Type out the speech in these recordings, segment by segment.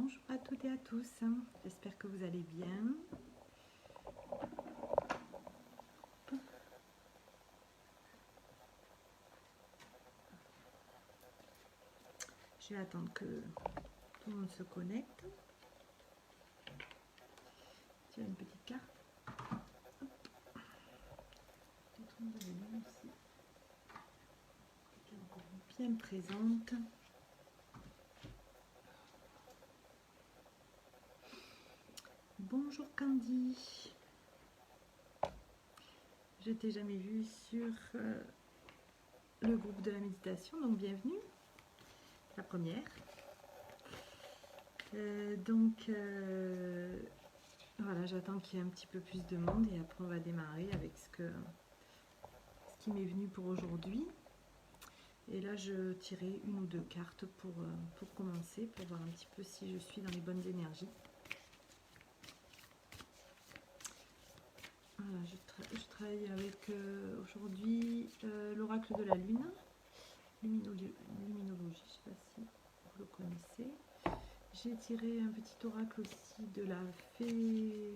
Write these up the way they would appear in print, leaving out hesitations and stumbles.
Bonjour à toutes et à tous, j'espère que vous allez bien. Je vais attendre que tout le monde se connecte. Tu as une petite carte. Peut-être on va aller aussi. Qui est encore bien présente. Bonjour Candy. Je t'ai jamais vu sur le groupe de la méditation, donc bienvenue. La première. Voilà, j'attends qu'il y ait un petit peu plus de monde et après on va démarrer avec ce qui m'est venu pour aujourd'hui. Et là, je tirais une ou deux cartes pour commencer, pour voir un petit peu si je suis dans les bonnes énergies. Voilà, je travaille avec aujourd'hui l'oracle de la lune, luminologie, je ne sais pas si vous le connaissez. J'ai tiré un petit oracle aussi de la fée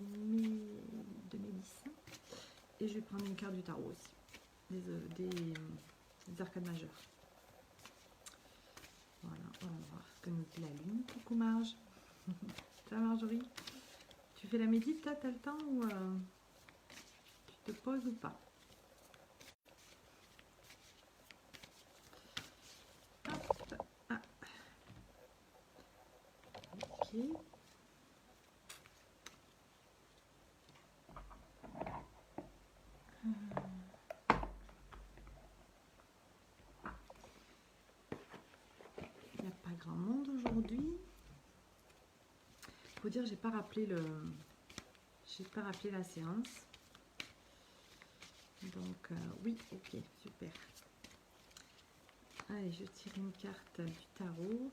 de Mélissa. Et je vais prendre une carte du tarot aussi, des arcades majeures. Voilà, on va voir ce que nous dit la lune. Coucou Marge. Ça va Marjorie? Tu fais la médite là, t'as le temps ou tu te poses ou pas? Hop. Ah. Ok. Il n'y a pas grand monde aujourd'hui. Faut dire, j'ai pas rappelé la séance. Donc oui, ok, super. Allez, je tire une carte du tarot.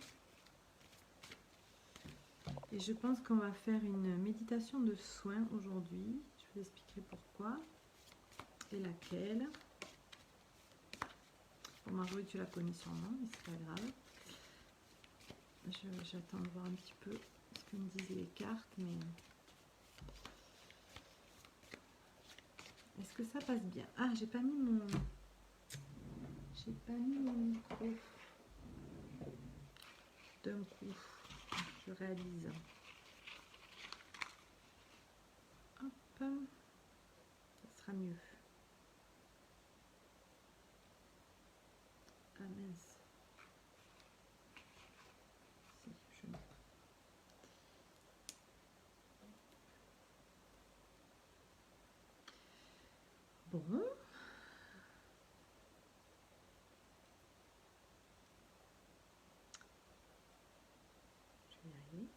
Et je pense qu'on va faire une méditation de soin aujourd'hui. Je vous expliquerai pourquoi et laquelle. Bon, Marjorie, tu la connais sûrement, mais c'est pas grave. J'attends de voir un petit peu ce que me disaient les cartes, mais est-ce que ça passe bien? Ah, j'ai pas mis mon micro d'un coup. Je réalise. Hop, ça sera mieux. Ah mince. Si, je mets. Bon. Je vais y arriver.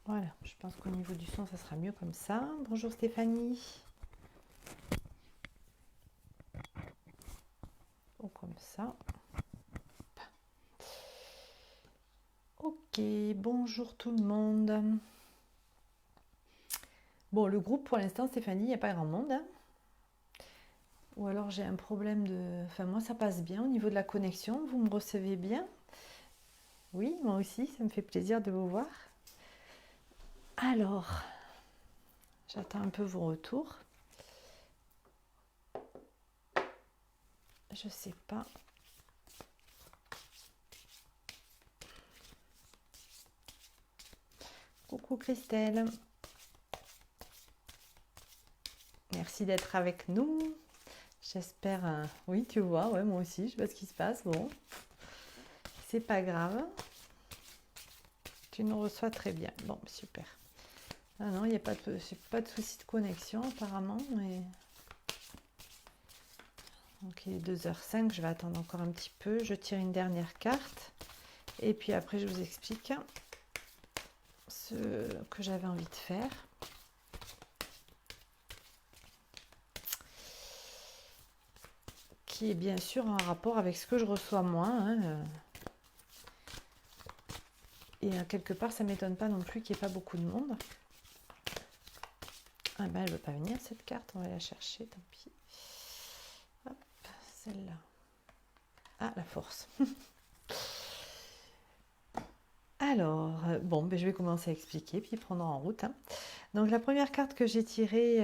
Voilà, je pense qu'au niveau du son, ça sera mieux comme ça. Bonjour Stéphanie. Ou comme ça. Ok, bonjour tout le monde. Bon, le groupe pour l'instant, Stéphanie, il n'y a pas grand monde. Hein. Ou alors j'ai un problème de... Enfin, moi, ça passe bien au niveau de la connexion. Vous me recevez bien? Oui, moi aussi, ça me fait plaisir de vous voir. Alors, j'attends un peu vos retours. Je sais pas. Coucou Christelle. Merci d'être avec nous. J'espère... Oui, tu vois, ouais, moi aussi, je sais pas ce qui se passe. Bon, c'est pas grave. Tu nous reçois très bien. Bon, super. Ah non, il n'y a pas de souci de connexion apparemment. Mais... Donc il est 2h05, je vais attendre encore un petit peu. Je tire une dernière carte. Et puis après, je vous explique ce que j'avais envie de faire. Qui est bien sûr en rapport avec ce que je reçois moi. Hein. Et quelque part, ça ne m'étonne pas non plus qu'il n'y ait pas beaucoup de monde. Ah ben, elle ne veut pas venir cette carte, on va la chercher, tant pis. Hop, celle-là. Ah, la force. Alors, bon, ben, je vais commencer à expliquer, puis prendre en route. Hein. Donc, la première carte que j'ai tirée,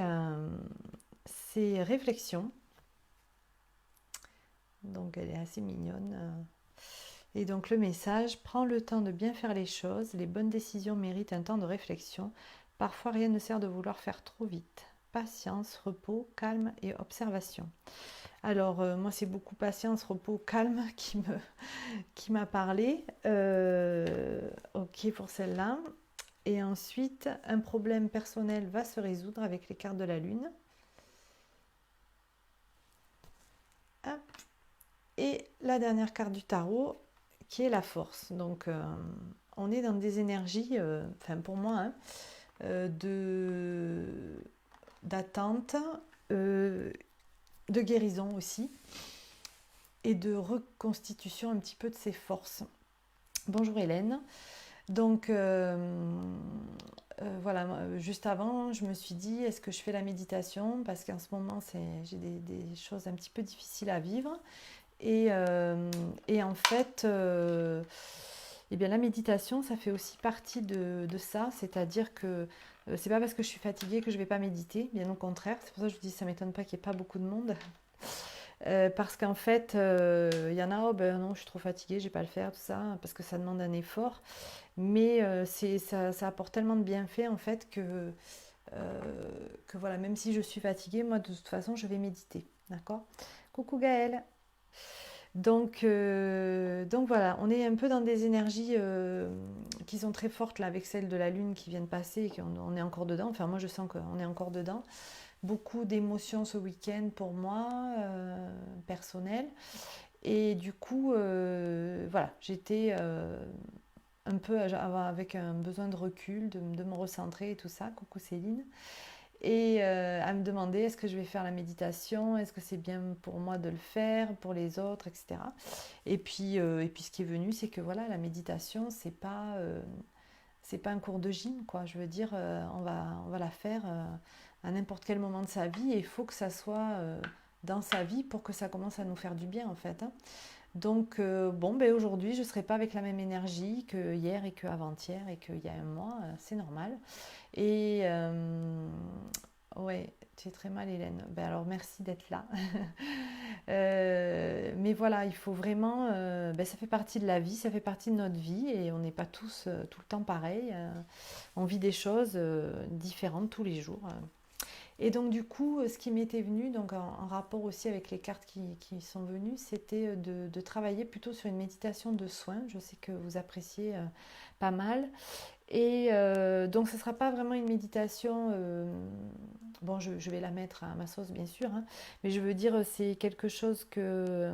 c'est Réflexion. Donc, elle est assez mignonne. Et donc, le message, prends le temps de bien faire les choses. Les bonnes décisions méritent un temps de réflexion. Parfois, rien ne sert de vouloir faire trop vite. Patience, repos, calme et observation. Alors, moi, c'est beaucoup patience, repos, calme qui m'a parlé. Ok pour celle-là. Et ensuite, un problème personnel va se résoudre avec les cartes de la lune. Hop. Et la dernière carte du tarot, qui est la force. Donc, on est dans des énergies, enfin pour moi, hein, d'attente, de guérison aussi, et de reconstitution un petit peu de ses forces. Bonjour Hélène. Donc voilà, juste avant, je me suis dit, est-ce que je fais la méditation? Parce qu'en ce moment, j'ai des choses un petit peu difficiles à vivre. Et en fait, eh bien, la méditation, ça fait aussi partie de ça. C'est-à-dire que c'est pas parce que je suis fatiguée que je vais pas méditer. Bien au contraire. C'est pour ça que je vous dis, ça m'étonne pas qu'il n'y ait pas beaucoup de monde. Parce qu'en fait, il y en a, oh ben non, je suis trop fatiguée, je vais pas le faire, tout ça, parce que ça demande un effort. Mais ça apporte tellement de bienfaits en fait que voilà, même si je suis fatiguée, moi de toute façon, je vais méditer. D'accord? Coucou Gaëlle. Donc voilà, on est un peu dans des énergies qui sont très fortes là avec celles de la lune qui viennent passer et qu'on est encore dedans. Enfin moi je sens qu'on est encore dedans. Beaucoup d'émotions ce week-end pour moi, personnelles. Et du coup, voilà, j'étais un peu avec un besoin de recul, de me recentrer et tout ça. Coucou Céline. Et à me demander est-ce que je vais faire la méditation, est-ce que c'est bien pour moi de le faire, pour les autres, etc. Et puis ce qui est venu, c'est que voilà, la méditation, c'est pas un cours de gym, quoi. Je veux dire, on va la faire à n'importe quel moment de sa vie et il faut que ça soit dans sa vie pour que ça commence à nous faire du bien, en fait. Hein. Donc, bon, ben aujourd'hui, je ne serai pas avec la même énergie que hier et que avant-hier et qu'il y a un mois, c'est normal. Et ouais, tu es très mal, Hélène. Ben alors, merci d'être là. Mais voilà, il faut vraiment. Ben, ça fait partie de la vie, ça fait partie de notre vie et on n'est pas tous tout le temps pareil. On vit des choses différentes tous les jours. Et donc du coup, ce qui m'était venu, donc en rapport aussi avec les cartes qui sont venues, c'était de travailler plutôt sur une méditation de soins. Je sais que vous appréciez pas mal. Et donc ce ne sera pas vraiment une méditation, bon je vais la mettre à ma sauce bien sûr, hein, mais je veux dire c'est quelque chose que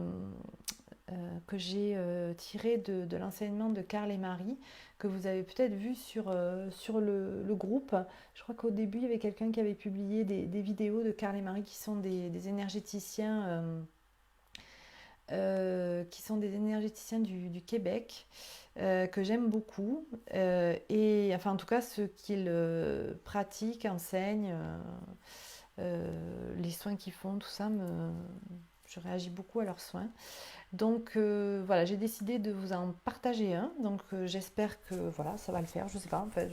j'ai tiré de l'enseignement de Carl et Marie, que vous avez peut-être vu sur le groupe. Je crois qu'au début, il y avait quelqu'un qui avait publié des vidéos de Carl et Marie qui sont des énergéticiens, du Québec, que j'aime beaucoup. Et enfin, en tout cas, ceux qu'ils pratiquent, enseignent, les soins qu'ils font, tout ça, je réagis beaucoup à leurs soins. Donc voilà, j'ai décidé de vous en partager un. Donc j'espère que voilà, ça va le faire. Je sais pas, en fait,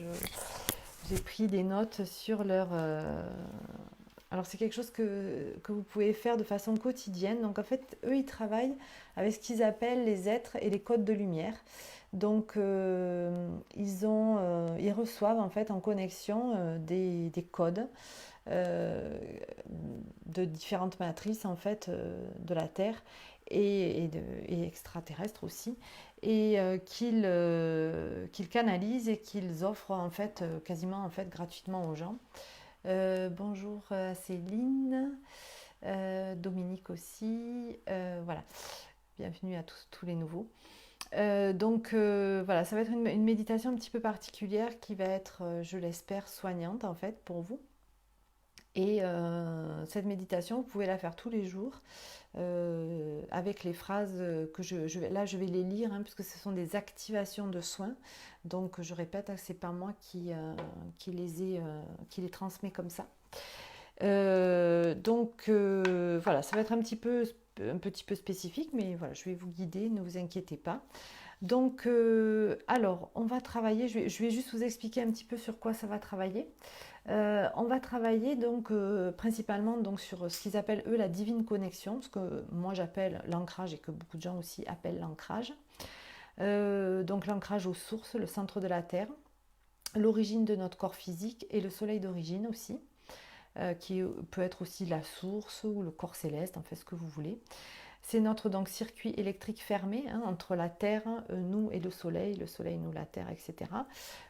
j'ai pris des notes sur leur. Alors c'est quelque chose que vous pouvez faire de façon quotidienne. Donc en fait, eux, ils travaillent avec ce qu'ils appellent les êtres et les codes de lumière. Donc ils reçoivent en fait en connexion des codes de différentes matrices en fait de la Terre et extraterrestres aussi, et qu'ils canalisent et qu'ils offrent en fait quasiment en fait gratuitement aux gens. Bonjour à Céline, Dominique aussi, voilà, bienvenue à tous les nouveaux. Donc voilà, ça va être une méditation un petit peu particulière qui va être, je l'espère, soignante en fait pour vous. Et cette méditation, vous pouvez la faire tous les jours avec les phrases que là je vais les lire hein, puisque ce sont des activations de soins. Donc je répète, hein, c'est pas moi qui les transmet comme ça. Voilà, ça va être un petit peu spécifique, mais voilà, je vais vous guider, ne vous inquiétez pas. Donc, alors, on va travailler, je vais juste vous expliquer un petit peu sur quoi ça va travailler. On va travailler donc principalement donc, sur ce qu'ils appellent eux la divine connexion, ce que moi j'appelle l'ancrage et que beaucoup de gens aussi appellent l'ancrage. Donc l'ancrage aux sources, le centre de la Terre, l'origine de notre corps physique et le soleil d'origine aussi, qui peut être aussi la source ou le corps céleste, en fait ce que vous voulez. C'est notre donc, circuit électrique fermé hein, entre la Terre, nous et le Soleil, nous, la Terre, etc.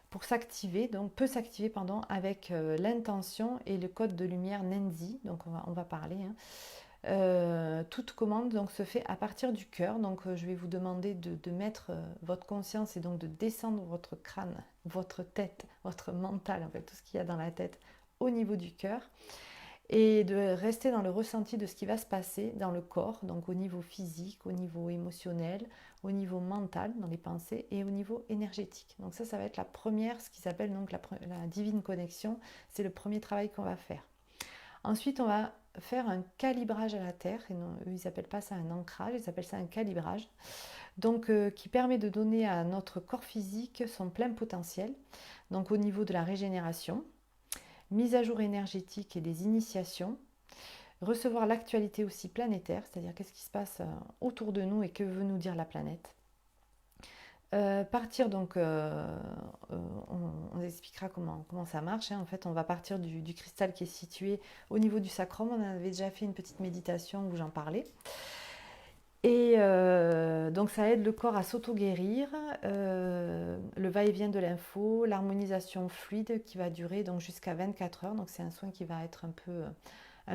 Pour s'activer, donc peut s'activer avec l'intention et le code de lumière Nenzi, donc on va parler. Hein. Toute commande donc, se fait à partir du cœur, donc je vais vous demander de mettre votre conscience et donc de descendre votre crâne, votre tête, votre mental, en fait tout ce qu'il y a dans la tête au niveau du cœur. Et de rester dans le ressenti de ce qui va se passer dans le corps, donc au niveau physique, au niveau émotionnel, au niveau mental, dans les pensées, et au niveau énergétique. Donc ça va être la première, ce qui s'appelle donc la divine connexion, c'est le premier travail qu'on va faire. Ensuite, on va faire un calibrage à la Terre, et non, eux, ils n'appellent pas ça un ancrage, ils appellent ça un calibrage, donc qui permet de donner à notre corps physique son plein potentiel, donc au niveau de la régénération, mise à jour énergétique et des initiations, recevoir l'actualité aussi planétaire, c'est-à-dire qu'est-ce qui se passe autour de nous et que veut nous dire la planète. Partir donc, on expliquera comment ça marche. Hein. En fait, on va partir du cristal qui est situé au niveau du sacrum. On avait déjà fait une petite méditation où j'en parlais. Et donc ça aide le corps à s'auto-guérir, le va-et-vient de l'info, l'harmonisation fluide qui va durer donc jusqu'à 24 heures. Donc c'est un soin qui va être un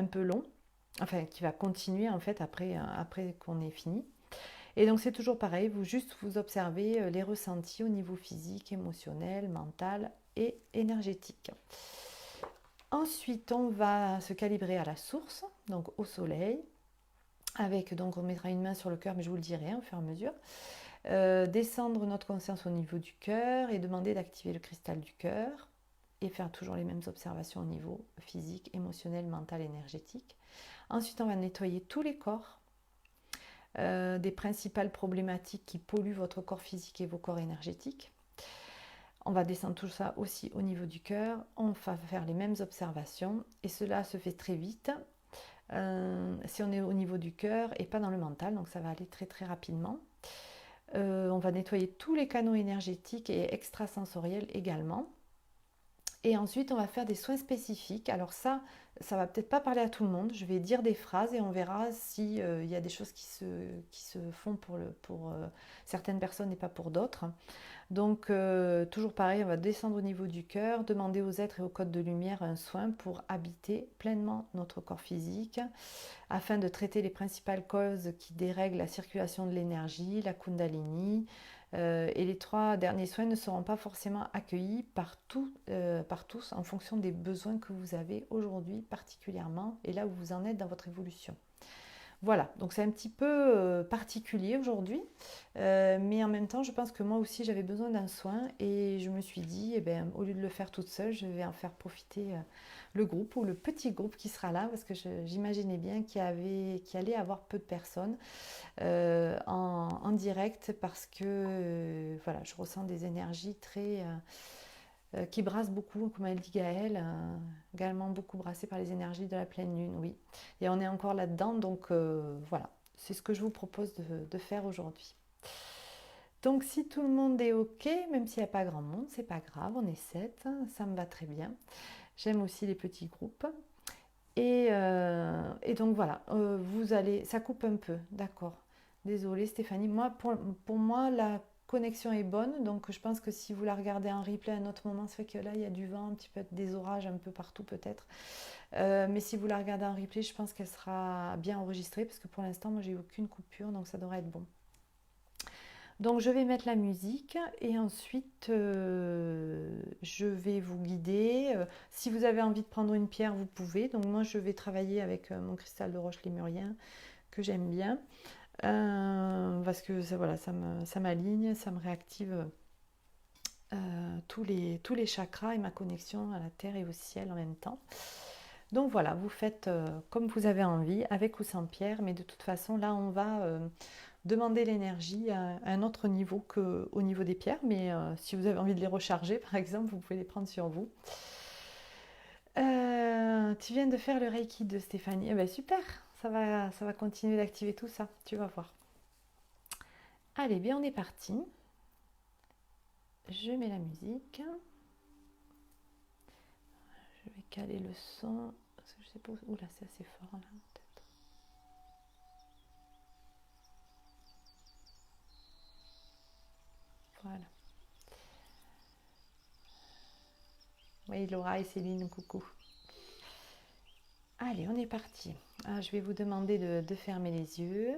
peu long, enfin qui va continuer en fait après qu'on ait fini. Et donc c'est toujours pareil, vous observez les ressentis au niveau physique, émotionnel, mental et énergétique. Ensuite, on va se calibrer à la source, donc au soleil. Donc on mettra une main sur le cœur, mais je vous le dirai au fur et à mesure. Descendre notre conscience au niveau du cœur et demander d'activer le cristal du cœur et faire toujours les mêmes observations au niveau physique, émotionnel, mental, énergétique. Ensuite, on va nettoyer tous les corps des principales problématiques qui polluent votre corps physique et vos corps énergétiques. On va descendre tout ça aussi au niveau du cœur. On va faire les mêmes observations et cela se fait très vite. Si on est au niveau du cœur et pas dans le mental, donc ça va aller très très rapidement. On va nettoyer tous les canaux énergétiques et extrasensoriels également. Et ensuite, on va faire des soins spécifiques. Alors ça va peut-être pas parler à tout le monde. Je vais dire des phrases et on verra s'il y a des choses qui se font pour certaines personnes et pas pour d'autres. Donc, toujours pareil, on va descendre au niveau du cœur, demander aux êtres et aux codes de lumière un soin pour habiter pleinement notre corps physique, afin de traiter les principales causes qui dérèglent la circulation de l'énergie, la Kundalini. Et les 3 derniers soins ne seront pas forcément accueillis par tous en fonction des besoins que vous avez aujourd'hui particulièrement et là où vous en êtes dans votre évolution. Voilà, donc c'est un petit peu particulier aujourd'hui, mais en même temps, je pense que moi aussi j'avais besoin d'un soin et je me suis dit, au lieu de le faire toute seule, je vais en faire profiter le groupe ou le petit groupe qui sera là parce que j'imaginais bien qu'il allait avoir peu de personnes en direct parce que voilà, je ressens des énergies très qui brasse beaucoup, comme elle dit Gaëlle, également beaucoup brassé par les énergies de la pleine lune, oui. Et on est encore là-dedans, donc voilà, c'est ce que je vous propose de faire aujourd'hui. Donc si tout le monde est ok, même s'il n'y a pas grand monde, c'est pas grave, on est 7, ça me va très bien. J'aime aussi les petits groupes. Et donc voilà, ça coupe un peu, d'accord. Désolée Stéphanie, pour moi la connexion est bonne, donc je pense que si vous la regardez en replay à un autre moment, ça fait que là il y a du vent, un petit peu des orages un peu partout peut-être. Mais si vous la regardez en replay, je pense qu'elle sera bien enregistrée parce que pour l'instant moi j'ai eu aucune coupure, donc ça devrait être bon. Donc je vais mettre la musique et ensuite je vais vous guider. Si vous avez envie de prendre une pierre, vous pouvez. Donc moi je vais travailler avec mon cristal de roche lémurien que j'aime bien. Parce que ça, voilà, ça m'aligne, ça me réactive tous les chakras et ma connexion à la terre et au ciel en même temps. Donc voilà, vous faites comme vous avez envie, avec ou sans pierre, mais de toute façon là on va demander l'énergie à un autre niveau qu'au niveau des pierres, mais si vous avez envie de les recharger par exemple, vous pouvez les prendre sur vous. Tu viens de faire le Reiki de Stéphanie, eh ben, super, ça va continuer d'activer tout ça, tu vas voir. Allez, bien on est parti. Je mets la musique. Je vais caler le son. Parce que je sais pas où. Oula, c'est assez fort là, peut-être. Voilà. Oui, Laura et Céline, coucou. Allez, on est parti. Ah, je vais vous demander de fermer les yeux.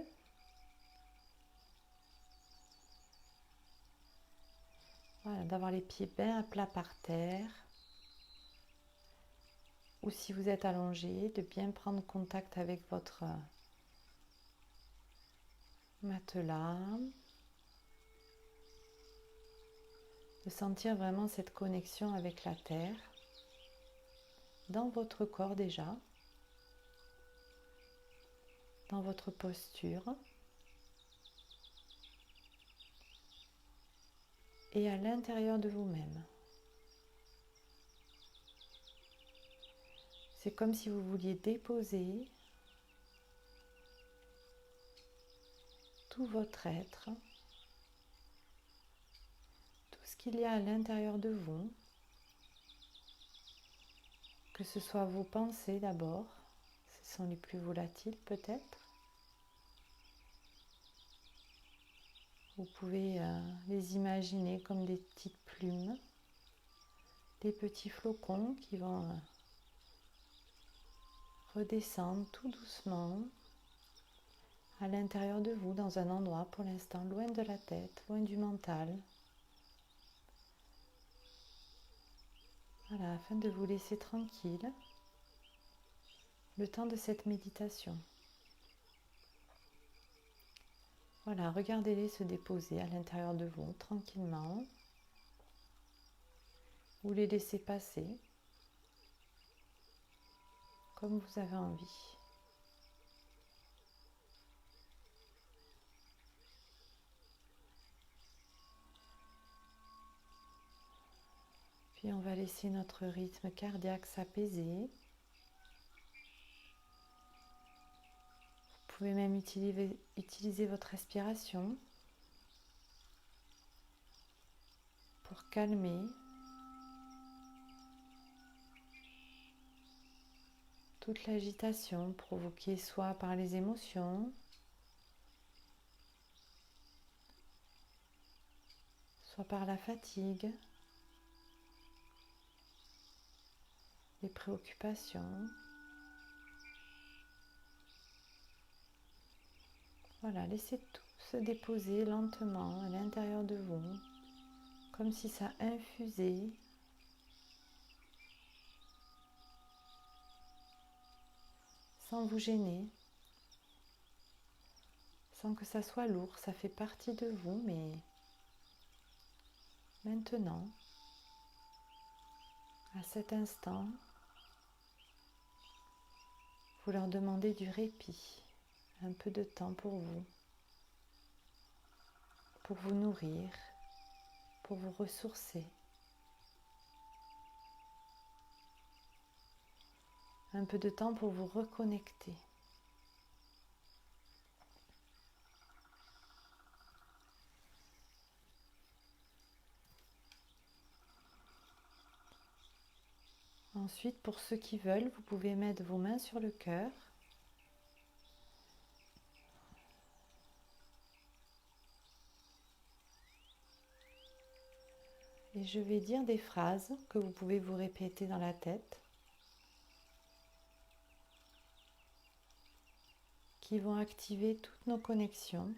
Voilà, d'avoir les pieds bien à plat par terre. Ou si vous êtes allongé, de bien prendre contact avec votre matelas. De sentir vraiment cette connexion avec la terre dans votre corps déjà, dans votre posture et à l'intérieur de vous-même. C'est comme si vous vouliez déposer tout votre être, tout ce qu'il y a à l'intérieur de vous, que ce soit vos pensées d'abord, ce sont les plus volatiles peut-être. Vous pouvez les imaginer comme des petites plumes, des petits flocons qui vont redescendre tout doucement à l'intérieur de vous, dans un endroit pour l'instant loin de la tête, loin du mental. Voilà, afin de vous laisser tranquille le temps de cette méditation. Voilà, regardez-les se déposer à l'intérieur de vous tranquillement. Vous les laissez passer comme vous avez envie. Puis on va laisser notre rythme cardiaque s'apaiser. Vous pouvez même utiliser votre respiration pour calmer toute l'agitation provoquée soit par les émotions, soit par la fatigue, les préoccupations. Voilà, laissez tout se déposer lentement à l'intérieur de vous, comme si ça infusait sans vous gêner, sans que ça soit lourd. Ça fait partie de vous, mais maintenant, à cet instant, vous leur demandez du répit, un peu de temps pour vous nourrir, pour vous ressourcer. Un peu de temps pour vous reconnecter. Ensuite, pour ceux qui veulent, vous pouvez mettre vos mains sur le cœur. Et je vais dire des phrases que vous pouvez vous répéter dans la tête, qui vont activer toutes nos connexions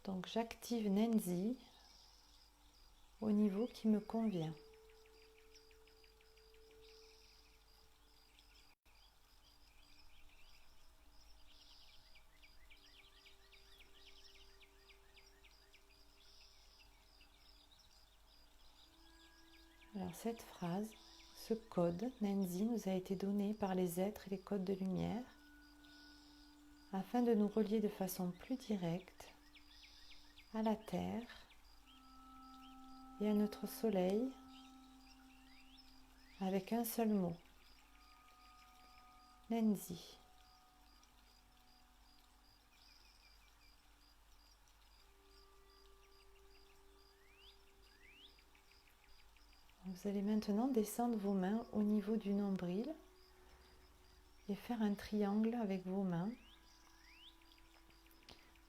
Donc j'active Nenzi au niveau qui me convient. Alors cette phrase, ce code Nenzi nous a été donné par les êtres et les codes de lumière afin de nous relier de façon plus directe à la Terre et à notre Soleil avec un seul mot, Nenzi. Vous allez maintenant descendre vos mains au niveau du nombril et faire un triangle avec vos mains.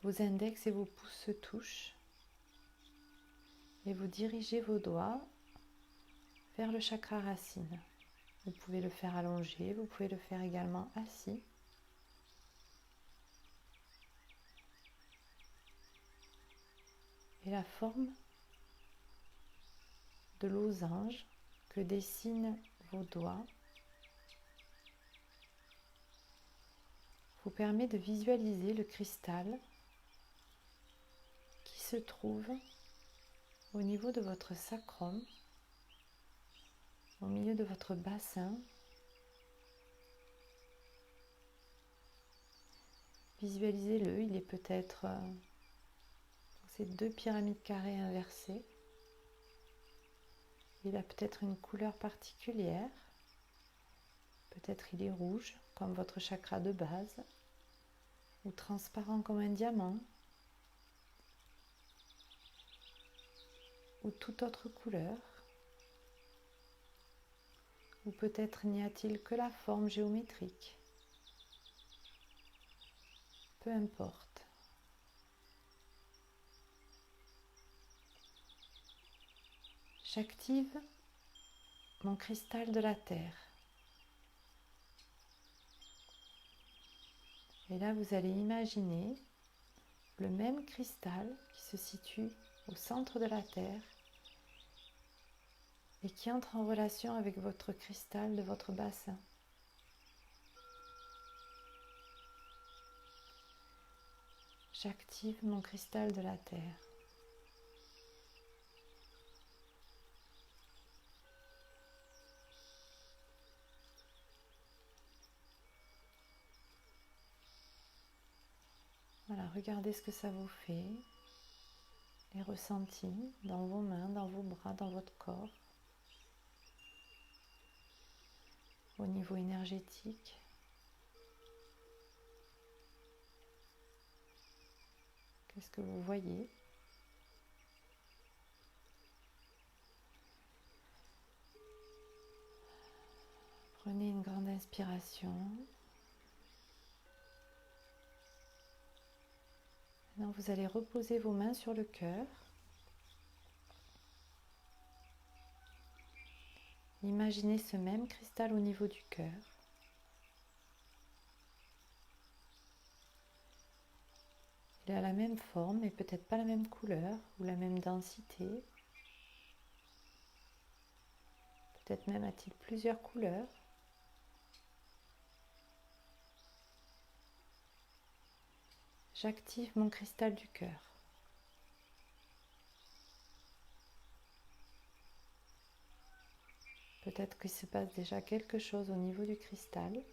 Vos index et vos pouces se touchent et vous dirigez vos doigts vers le chakra racine. Vous pouvez le faire allongé, vous pouvez le faire également assis. Et la forme de losange que dessinent vos doigts vous permet de visualiser le cristal qui se trouve au niveau de votre sacrum, au milieu de votre bassin. Visualisez-le, il est peut-être dans ces deux pyramides carrées inversées. Il a peut-être une couleur particulière, peut-être il est rouge comme votre chakra de base, ou transparent comme un diamant, ou toute autre couleur, ou peut-être n'y a-t-il que la forme géométrique. Peu importe. J'active mon cristal de la Terre. Et là, vous allez imaginer le même cristal qui se situe au centre de la Terre et qui entre en relation avec votre cristal de votre bassin. J'active mon cristal de la Terre. Voilà, regardez ce que ça vous fait, les ressentis dans vos mains, dans vos bras, dans votre corps, au niveau énergétique. Qu'est-ce que vous voyez? Prenez une grande inspiration. Maintenant, vous allez reposer vos mains sur le cœur. Imaginez ce même cristal au niveau du cœur. Il a la même forme, mais peut-être pas la même couleur ou la même densité. Peut-être même a-t-il plusieurs couleurs. J'active mon cristal du cœur. Peut-être qu'il se passe déjà quelque chose au niveau du cristal.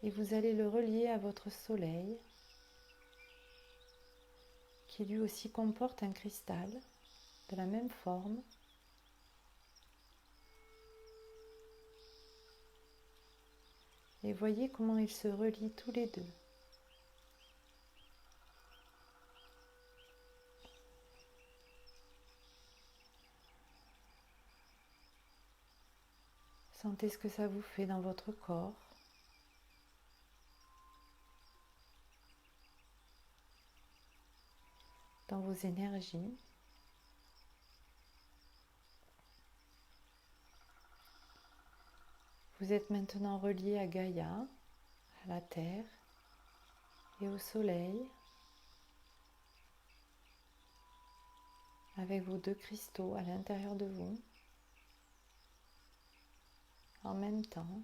Et vous allez le relier à votre soleil, qui lui aussi comporte un cristal de la même forme. Et voyez comment ils se relient tous les deux. Sentez ce que ça vous fait dans votre corps. Dans vos énergies. Vous êtes maintenant relié à Gaïa, à la Terre, et au soleil avec vos deux cristaux à l'intérieur de vous en même temps.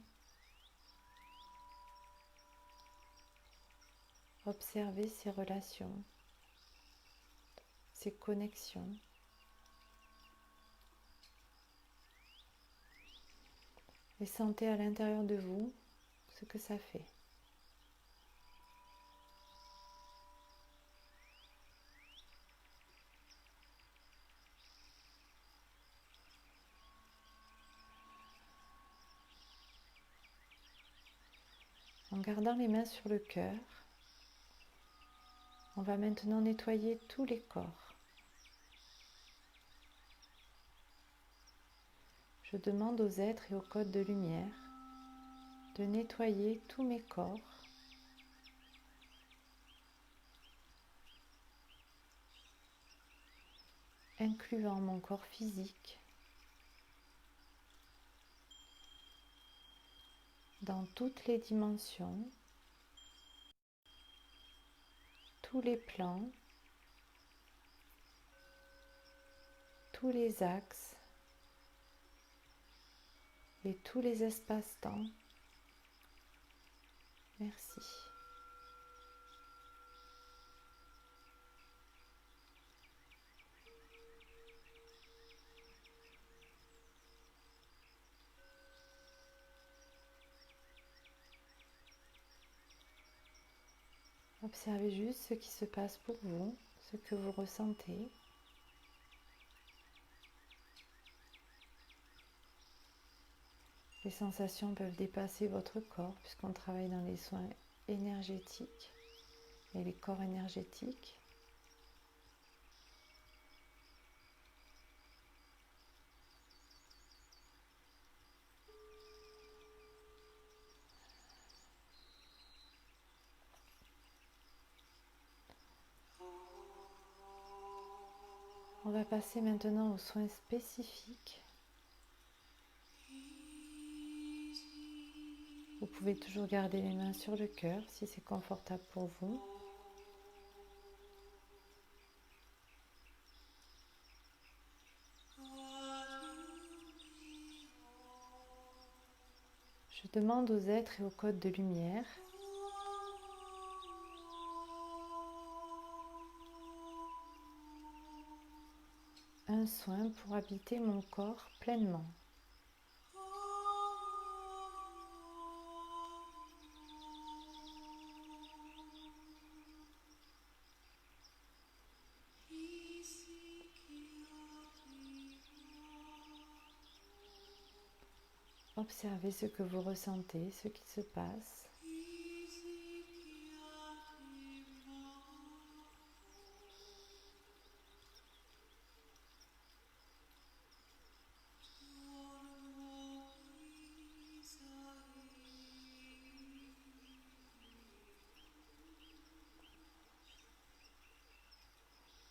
Observez ces relations, ces connexions. Et sentez à l'intérieur de vous ce que ça fait. En gardant les mains sur le cœur, on va maintenant nettoyer tous les corps. Je demande aux êtres et aux codes de lumière de nettoyer tous mes corps, incluant mon corps physique, dans toutes les dimensions, tous les plans, tous les axes et tous les espaces-temps. Merci. Observez juste ce qui se passe pour vous, ce que vous ressentez. Les sensations peuvent dépasser votre corps puisqu'on travaille dans les soins énergétiques et les corps énergétiques. On va passer maintenant aux soins spécifiques. Vous pouvez toujours garder les mains sur le cœur si c'est confortable pour vous. Je demande aux êtres et aux codes de lumière un soin pour habiter mon corps pleinement. Observez ce que vous ressentez, ce qui se passe.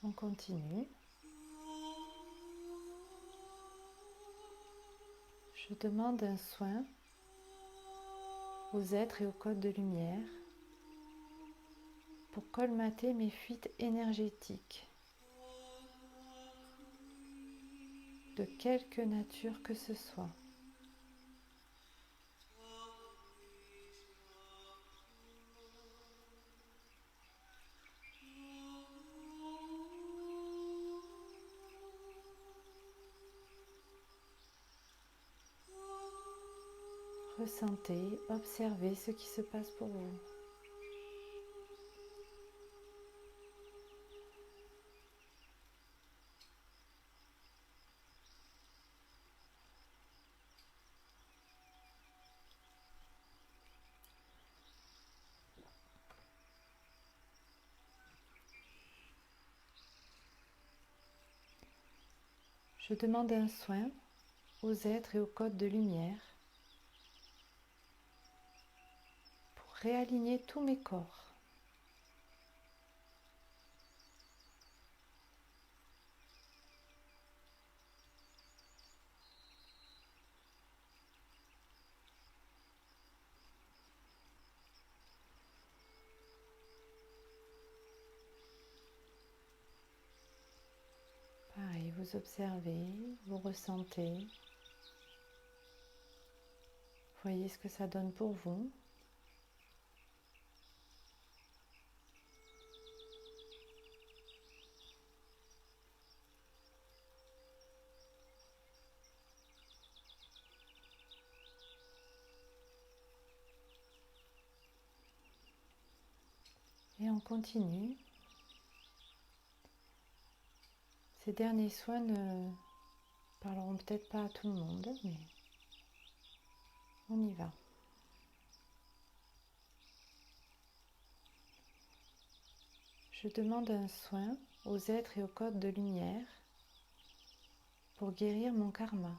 On continue. Je demande un soin aux êtres et aux codes de lumière pour colmater mes fuites énergétiques, de quelque nature que ce soit. Ressentez, observez ce qui se passe pour vous. Je demande un soin aux êtres et aux codes de lumière pour réaligner tous mes corps. Vous observez, vous ressentez. Voyez ce que ça donne pour vous. Et on continue. Ces derniers soins ne parleront peut-être pas à tout le monde, mais on y va. Je demande un soin aux êtres et aux codes de lumière pour guérir mon karma.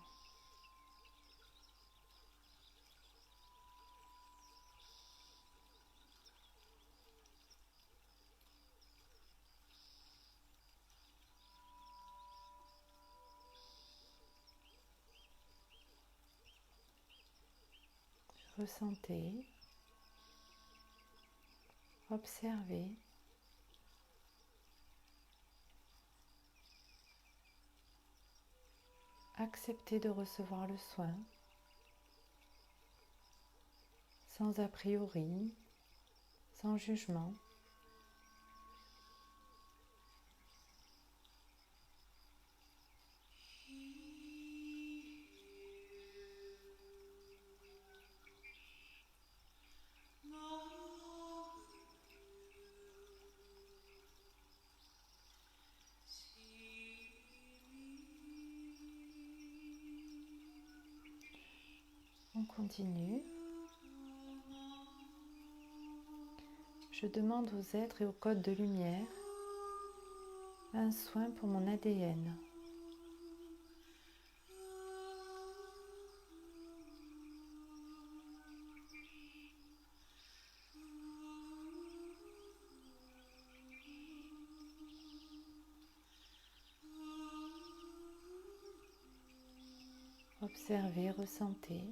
Ressentez, observez. Acceptez de recevoir le soin sans a priori, sans jugement. On continue. Je demande aux êtres et aux codes de lumière un soin pour mon ADN. Observez, ressentez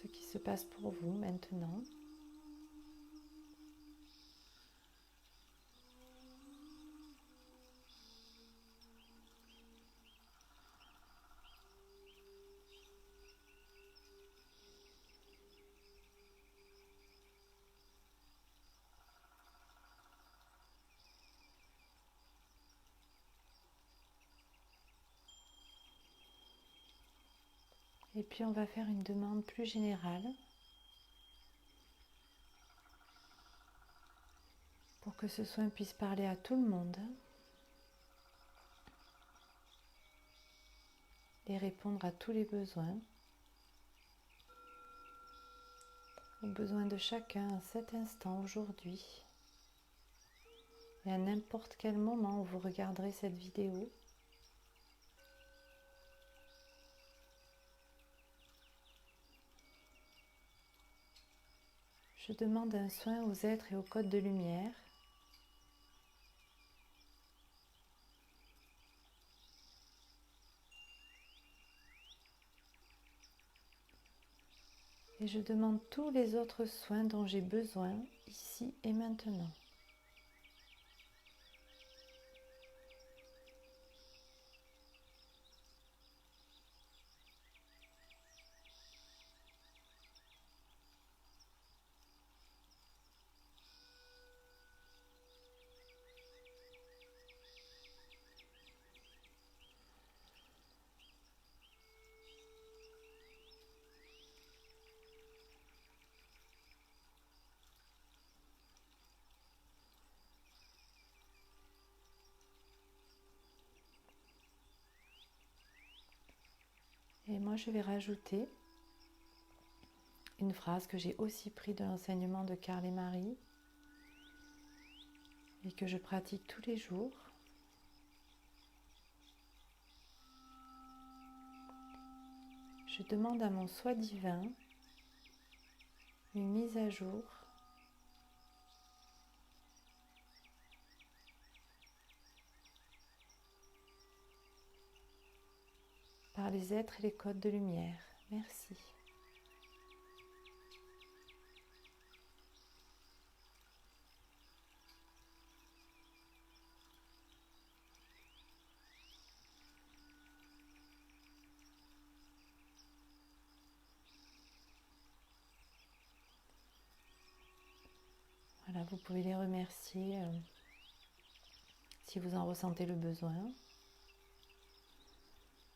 ce qui se passe pour vous maintenant. Et puis on va faire une demande plus générale pour que ce soin puisse parler à tout le monde et répondre à tous les besoins, aux besoins de chacun à cet instant aujourd'hui et à n'importe quel moment où vous regarderez cette vidéo. Je demande un soin aux êtres et aux codes de lumière et je demande tous les autres soins dont j'ai besoin ici et maintenant. Et moi, je vais rajouter une phrase que j'ai aussi prise de l'enseignement de Carl et Marie et que je pratique tous les jours. Je demande à mon soi divin une mise à jour par les êtres et les codes de lumière. Merci. Voilà, vous pouvez les remercier si vous en ressentez le besoin,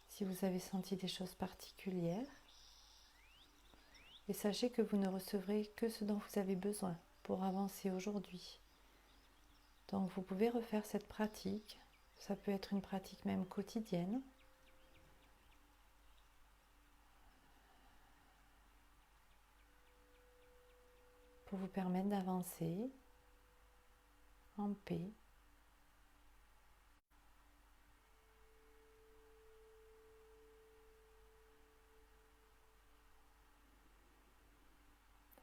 si vous avez senti des choses particulières. Et sachez que vous ne recevrez que ce dont vous avez besoin pour avancer aujourd'hui. Donc vous pouvez refaire cette pratique. Ça peut être une pratique même quotidienne. Pour vous permettre d'avancer en paix.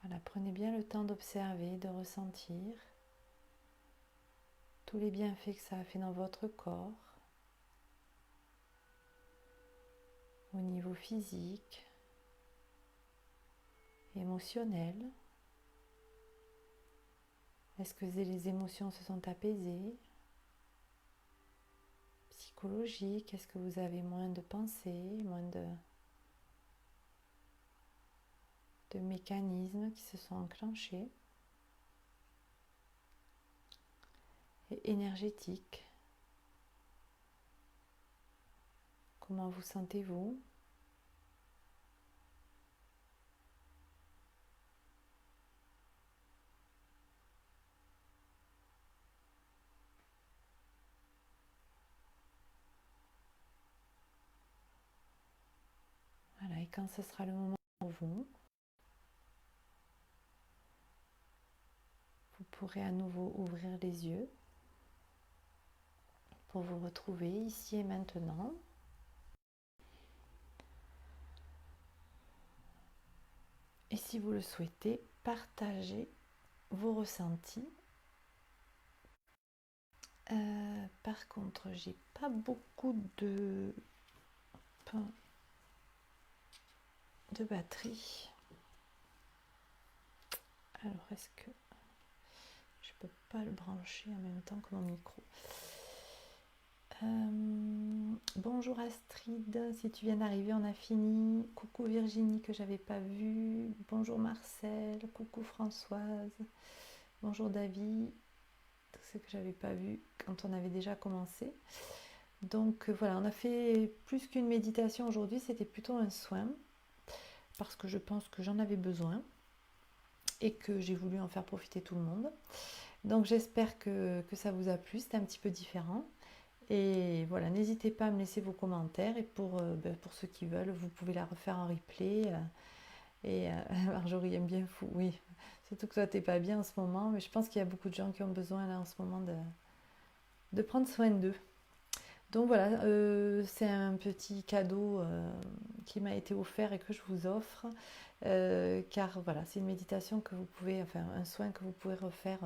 Voilà, prenez bien le temps d'observer, de ressentir tous les bienfaits que ça a fait dans votre corps, au niveau physique, émotionnel. Est-ce que les émotions se sont apaisées? Psychologique, est-ce que vous avez moins de pensées, moins de mécanismes qui se sont enclenchés? Et énergétique, comment vous sentez-vous? Voilà, et quand ce sera le moment pour vous, vous pourrez à nouveau ouvrir les yeux pour vous retrouver ici et maintenant. Et si vous le souhaitez, partagez vos ressentis. Par contre, j'ai pas beaucoup de batterie. Alors, est-ce que je peux pas le brancher en même temps que mon micro? Bonjour Astrid, si tu viens d'arriver, on a fini. Coucou Virginie que j'avais pas vue. Bonjour Marcel, coucou Françoise. Bonjour David, tout ce que j'avais pas vu quand on avait déjà commencé. Donc voilà, on a fait plus qu'une méditation aujourd'hui, c'était plutôt un soin parce que je pense que j'en avais besoin et que j'ai voulu en faire profiter tout le monde. Donc j'espère que ça vous a plu, c'était un petit peu différent. Et voilà, n'hésitez pas à me laisser vos commentaires. Et pour ceux qui veulent, vous pouvez la refaire en replay. Marjorie aime bien fou, oui. Surtout que toi, t'es pas bien en ce moment. Mais je pense qu'il y a beaucoup de gens qui ont besoin là en ce moment de prendre soin d'eux. Donc voilà, c'est un petit cadeau qui m'a été offert et que je vous offre. Car voilà, c'est une méditation que vous pouvez, enfin un soin que vous pouvez refaire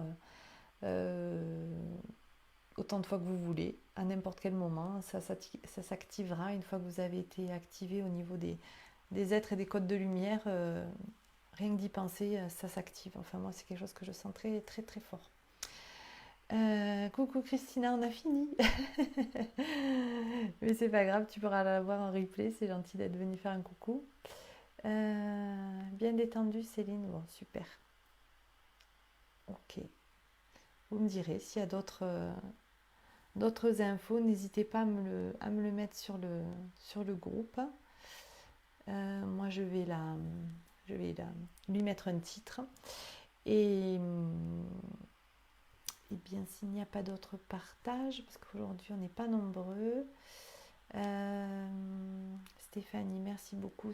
autant de fois que vous voulez, à n'importe quel moment. Ça s'activera une fois que vous avez été activé au niveau des êtres et des codes de lumière. Rien que d'y penser, ça s'active. Enfin, moi, c'est quelque chose que je sens très, très, très fort. Coucou Christina, on a fini. Mais c'est pas grave, tu pourras la voir en replay. C'est gentil d'être venue faire un coucou. Bien détendu, Céline. Bon, super. Ok. Vous me direz s'il y a d'autres infos, n'hésitez pas à me le mettre sur le groupe. Moi, je vais lui mettre un titre. Et bien, s'il n'y a pas d'autres partages, parce qu'aujourd'hui, on n'est pas nombreux. Stéphanie, merci beaucoup.